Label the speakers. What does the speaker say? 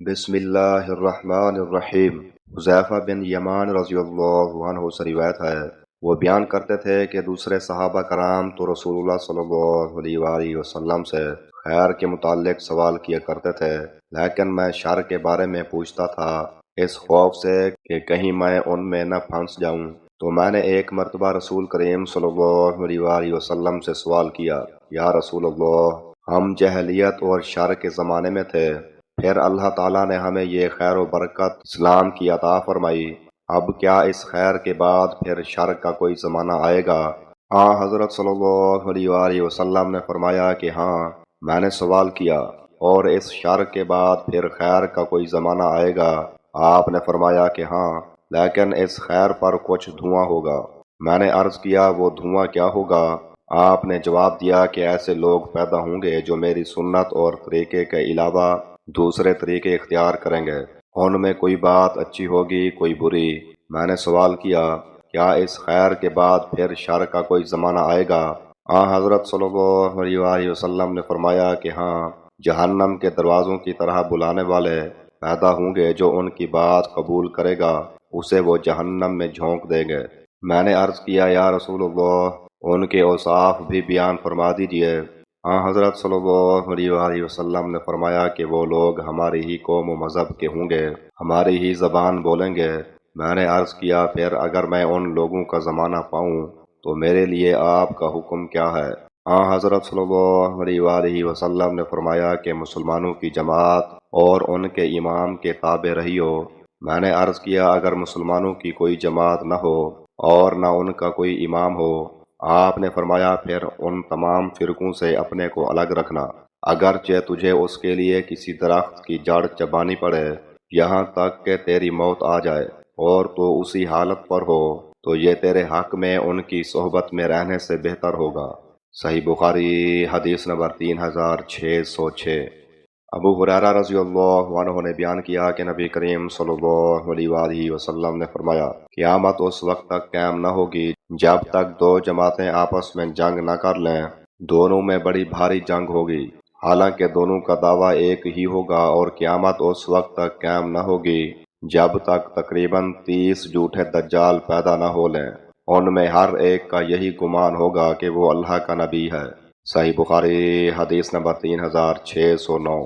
Speaker 1: بسم اللہ الرحمن الرحیم۔ حذیفہ بن یمان رضی اللہ عنہ سے روایت ہے، وہ بیان کرتے تھے کہ دوسرے صحابہ کرام تو رسول اللہ صلی اللہ علیہ وآلہ وسلم سے خیر کے متعلق سوال کیا کرتے تھے، لیکن میں شر کے بارے میں پوچھتا تھا اس خوف سے کہ کہیں میں ان میں نہ پھنس جاؤں۔ تو میں نے ایک مرتبہ رسول کریم صلی اللہ علیہ وآلہ وسلم سے سوال کیا، یا رسول اللہ، ہم جہلیت اور شر کے زمانے میں تھے، پھر اللہ تعالیٰ نے ہمیں یہ خیر و برکت اسلام کی عطا فرمائی، اب کیا اس خیر کے بعد پھر شر کا کوئی زمانہ آئے گا؟ حضرت صلی اللہ علیہ وآلہ وسلم نے فرمایا کہ ہاں، میں نے سوال کیا، اور اس شر کے بعد پھر خیر کا کوئی زمانہ آئے گا؟ آپ نے فرمایا کہ ہاں، لیکن اس خیر پر کچھ دھواں ہوگا۔ میں نے عرض کیا، وہ دھواں کیا ہوگا؟ آپ نے جواب دیا کہ ایسے لوگ پیدا ہوں گے جو میری سنت اور طریقے کے علاوہ دوسرے طریقے اختیار کریں گے، ان میں کوئی بات اچھی ہوگی کوئی بری۔ میں نے سوال کیا، کیا اس خیر کے بعد پھر شر کا کوئی زمانہ آئے گا؟ حضرت صلی اللہ علیہ وآلہ وسلم نے فرمایا کہ ہاں، جہنم کے دروازوں کی طرح بلانے والے پیدا ہوں گے، جو ان کی بات قبول کرے گا اسے وہ جہنم میں جھونک دیں گے۔ میں نے عرض کیا، یا رسول اللہ، ان کے اوصاف بھی بیان فرما دیجئے۔ حضرت صلی اللہ علیہ وآلہ وسلم نے فرمایا کہ وہ لوگ ہماری ہی قوم و مذہب کے ہوں گے، ہماری ہی زبان بولیں گے۔ میں نے عرض کیا، پھر اگر میں ان لوگوں کا زمانہ پاؤں تو میرے لیے آپ کا حکم کیا ہے؟ حضرت صلی اللہ علیہ وآلہ وسلم نے فرمایا کہ مسلمانوں کی جماعت اور ان کے امام کے تابع رہیو۔ میں نے عرض کیا، اگر مسلمانوں کی کوئی جماعت نہ ہو اور نہ ان کا کوئی امام ہو؟ آپ نے فرمایا، پھر ان تمام فرقوں سے اپنے کو الگ رکھنا، اگرچہ تجھے اس کے لیے کسی درخت کی جڑ چبانی پڑے، یہاں تک کہ تیری موت آ جائے، اور تو اسی حالت پر ہو تو یہ تیرے حق میں ان کی صحبت میں رہنے سے بہتر ہوگا۔ صحیح بخاری حدیث نمبر 3606۔ ابو ہریرہ رضی اللہ عنہ نے بیان کیا کہ نبی کریم صلی اللہ علیہ وآلہ وسلم نے فرمایا، قیامت اس وقت تک قائم نہ ہوگی جب تک دو جماعتیں آپس میں جنگ نہ کر لیں، دونوں میں بڑی بھاری جنگ ہوگی، حالانکہ دونوں کا دعویٰ ایک ہی ہوگا، اور قیامت اس وقت تک قائم نہ ہوگی جب تک تقریباً 30 جھوٹے دجال پیدا نہ ہو لیں، ان میں ہر ایک کا یہی گمان ہوگا کہ وہ اللہ کا نبی ہے۔ صحیح بخاری حدیث نمبر 3609۔